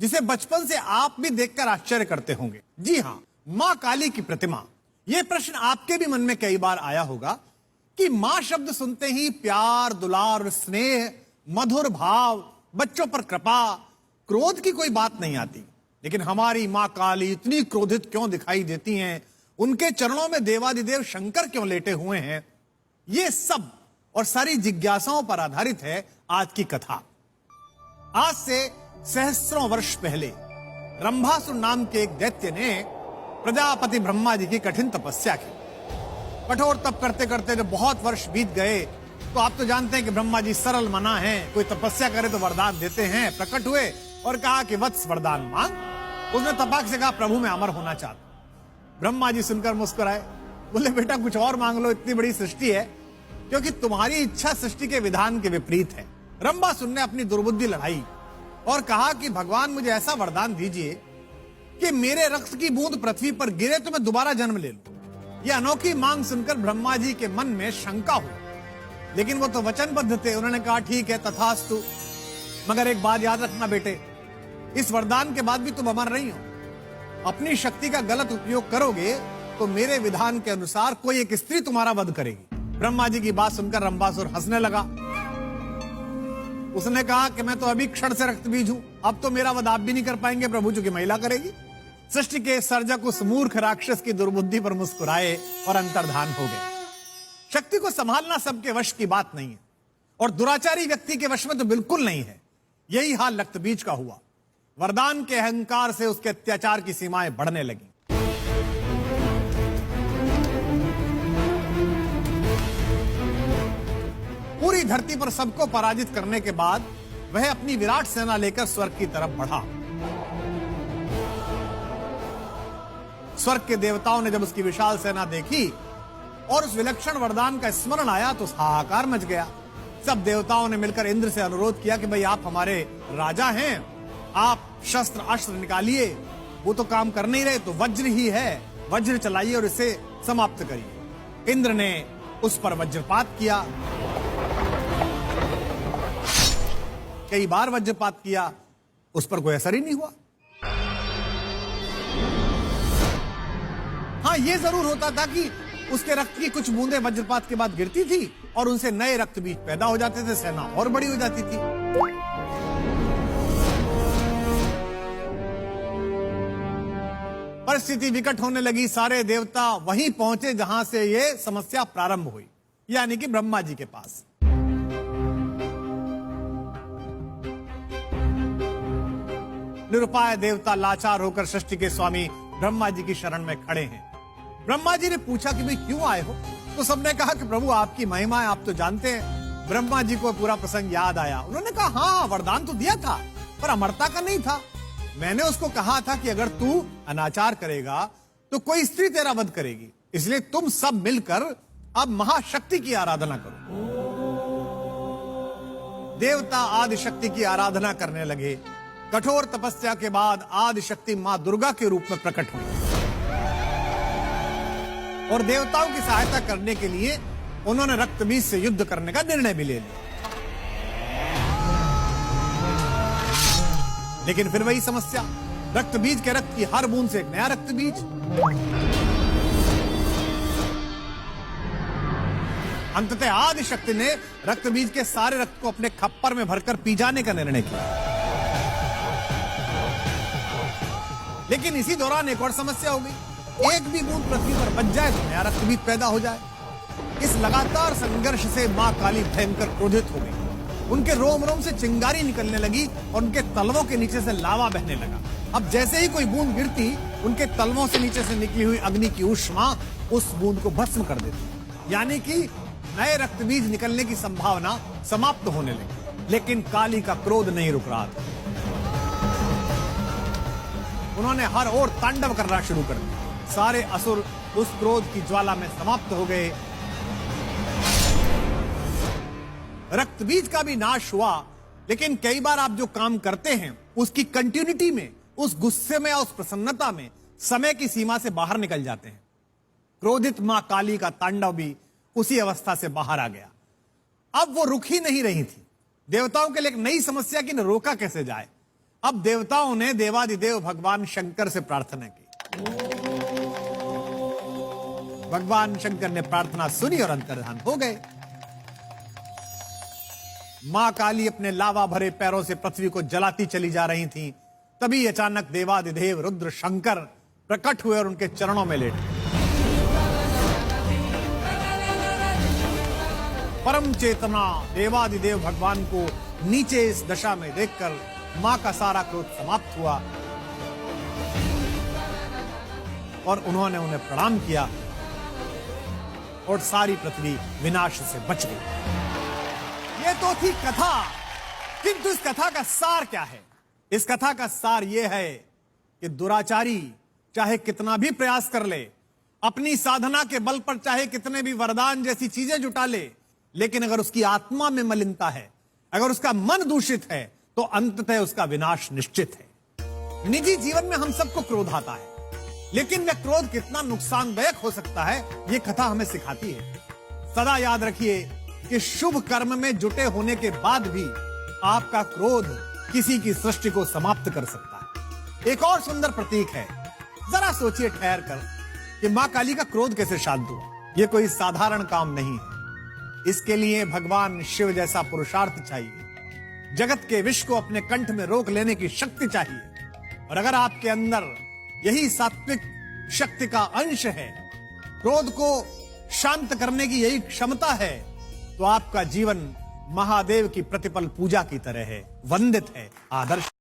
जिसे बचपन से आप भी देखकर आश्चर्य करते होंगे। जी हां, मां काली की प्रतिमा। यह प्रश्न आपके भी मन में कई बार आया होगा कि मां शब्द सुनते ही प्यार, दुलार, स्नेह, मधुर भाव, बच्चों पर कृपा, क्रोध की कोई बात नहीं आती। लेकिन हमारी मां काली इतनी क्रोधित क्यों दिखाई देती हैं? उनके चरणों में देवादिदेव शंकर क्यों लेटे हुए हैं? ये सब और सारी जिज्ञासाओं पर आधारित है आज की कथा। आज से सहस्त्रों वर्ष पहले रंभासुर नाम के एक दैत्य ने प्रजापति ब्रह्मा जी की कठिन तपस्या की। कठोर तप करते करते जब बहुत वर्ष बीत गए तो आप तो जानते हैं कि ब्रह्मा जी सरल मना हैं, कोई तपस्या करे तो वरदान देते हैं। प्रकट हुए और कहा कि वत्स वरदान मांग। उसने तपाक से कहा, प्रभु मैं अमर होना चाहता। ब्रह्मा जी सुनकर मुस्कुराए, बोले बेटा कुछ और मांग लो, इतनी बड़ी सृष्टि है, क्योंकि तुम्हारी इच्छा सृष्टि के विधान के विपरीत है। रंभासुर ने अपनी दुर्बुद्धि लड़ाई और कहा कि भगवान मुझे ऐसा वरदान दीजिए कि मेरे रक्त की बूंद पृथ्वी पर गिरे तो मैं दोबारा जन्म ले लूं। यह अनोखी मांग सुनकर ब्रह्मा जी के मन में शंका हुई, लेकिन वो तो वचनबद्ध थे। उन्होंने कहा ठीक है, तथास्तु, मगर एक बात याद रखना बेटे, इस वरदान के बाद भी तुम अमर नहीं हो। अपनी शक्ति का गलत उपयोग करोगे तो मेरे विधान के अनुसार कोई एक स्त्री तुम्हारा वध करेगी। ब्रह्मा जी की बात सुनकर रंभासुर हंसने लगा। उसने कहा कि मैं तो अभी क्षण से रक्त बीज हूं, अब तो मेरा वध आप भी नहीं कर पाएंगे प्रभु, चूंकि महिला करेगी। सृष्टि के सर्जक उस मूर्ख राक्षस की दुर्बुद्धि पर मुस्कुराए और अंतर्धान हो गए। शक्ति को संभालना सबके वश की बात नहीं है, और दुराचारी व्यक्ति के वश में तो बिल्कुल नहीं है। यही हाल रक्तबीज का हुआ। वरदान के अहंकार से उसके अत्याचार की सीमाएं बढ़ने लगी। पूरी धरती पर सबको पराजित करने के बाद वह अपनी विराट सेना लेकर स्वर्ग की तरफ बढ़ा। स्वर्ग के देवताओं ने जब उसकी विशाल सेना देखी और उस विलक्षण वरदान का स्मरण आया तो हाहाकार मच गया। सब देवताओं ने मिलकर इंद्र से अनुरोध किया कि भाई आप हमारे राजा हैं, आप शस्त्र अस्त्र निकालिए। वो तो काम कर नहीं रहे, तो वज्र ही है, वज्र चलाइए और इसे समाप्त करिए। इंद्र ने उस पर वज्रपात किया, कई बार वज्रपात किया, उस पर कोई असर ही नहीं हुआ। हां, यह जरूर होता था कि उसके रक्त की कुछ बूंदें वज्रपात के बाद गिरती थी और उनसे नए रक्त बीज पैदा हो जाते थे, सेना और बड़ी हो जाती थी। परिस्थिति विकट होने लगी। सारे देवता वहीं पहुंचे जहां से यह समस्या प्रारंभ हुई, यानी कि ब्रह्मा जी के पास। निरुपाय देवता लाचार होकर सृष्टि के स्वामी ब्रह्मा जी की शरण में खड़े हैं। ब्रह्मा जी ने पूछा कि भाई क्यों आए हो? तो सबने कहा कि प्रभु आपकी महिमा है, आप तो जानते हैं। ब्रह्मा जी को पूरा प्रसंग याद आया। उन्होंने कहा हाँ, वरदान तो दिया था पर अमरता का नहीं था। मैंने उसको कहा था कि अगर तू अनाचार करेगा तो कोई स्त्री तेरा वध करेगी, इसलिए तुम सब मिलकर अब महाशक्ति की आराधना करो। देवता आदिशक्ति की आराधना करने लगे। कठोर तपस्या के बाद आदिशक्ति मां दुर्गा के रूप में प्रकट हुई और देवताओं की सहायता करने के लिए उन्होंने रक्तबीज से युद्ध करने का निर्णय भी ले लिया। लेकिन फिर वही समस्या, रक्तबीज के रक्त की हर बूंद से एक नया रक्तबीज। अंततः आदिशक्ति ने रक्तबीज के सारे रक्त को अपने खप्पर में भरकर पी जाने का निर्णय किया। लेकिन इसी दौरान एक और समस्या हो गई। एक भी बूंद पृथ्वी पर बच जाए तो नया रक्तबीज पैदा हो जाए। इस लगातार संघर्ष से मां काली भयंकर क्रोधित हो गई। उनके रोम रोम से चिंगारी निकलने लगी और उनके तलवों के नीचे से लावा बहने लगा। अब जैसे ही कोई बूंद गिरती, उनके तलवों से नीचे से निकली हुई अग्नि की ऊष्मा उस बूंद को भस्म कर देती, यानी कि नए रक्तबीज निकलने की संभावना समाप्त होने लगी। लेकिन काली का क्रोध नहीं रुक रहा था। उन्होंने हर ओर तांडव करना शुरू कर दिया। सारे असुर उस क्रोध की ज्वाला में समाप्त हो गए। रक्तबीज का भी नाश हुआ। लेकिन कई बार आप जो काम करते हैं उसकी कंटिन्यूटी में, उस गुस्से में, उस प्रसन्नता में समय की सीमा से बाहर निकल जाते हैं। क्रोधित मां काली का तांडव भी उसी अवस्था से बाहर आ गया। अब वो रुक ही नहीं रही थी। देवताओं के लिए एक नई समस्या की न रोका कैसे जाए। अब देवताओं ने देवादिदेव भगवान शंकर से प्रार्थना की। भगवान शंकर ने प्रार्थना सुनी और अंतर्धान हो गए। मां काली अपने लावा भरे पैरों से पृथ्वी को जलाती चली जा रही थीं। तभी अचानक देवादिदेव रुद्र शंकर प्रकट हुए और उनके चरणों में लेटे। परम चेतना देवादिदेव भगवान को नीचे इस दशा में देखकर मां का सारा क्रोध समाप्त हुआ और उन्होंने उन्हें प्रणाम किया और सारी पृथ्वी विनाश से बच गई। यह तो थी कथा, किंतु इस कथा का सार क्या है? इस कथा का सार यह है कि दुराचारी चाहे कितना भी प्रयास कर ले, अपनी साधना के बल पर चाहे कितने भी वरदान जैसी चीजें जुटा ले, लेकिन अगर उसकी आत्मा में मलिनता है, अगर उसका मन दूषित है, तो अंततः उसका विनाश निश्चित है। निजी जीवन में हम सबको क्रोध आता है, लेकिन वह क्रोध कितना नुकसानदायक हो सकता है, यह कथा हमें सिखाती है। सदा याद रखिए कि शुभ कर्म में जुटे होने के बाद भी आपका क्रोध किसी की सृष्टि को समाप्त कर सकता है। एक और सुंदर प्रतीक है, जरा सोचिए ठहर कर कि मां काली का क्रोध कैसे शांत हुआ। यह कोई साधारण काम नहीं है। इसके लिए भगवान शिव जैसा पुरुषार्थ चाहिए, जगत के विष को अपने कंठ में रोक लेने की शक्ति चाहिए। और अगर आपके अंदर यही सात्विक शक्ति का अंश है, क्रोध को शांत करने की यही क्षमता है, तो आपका जीवन महादेव की प्रतिपल पूजा की तरह है, वंदित है, आदर्श।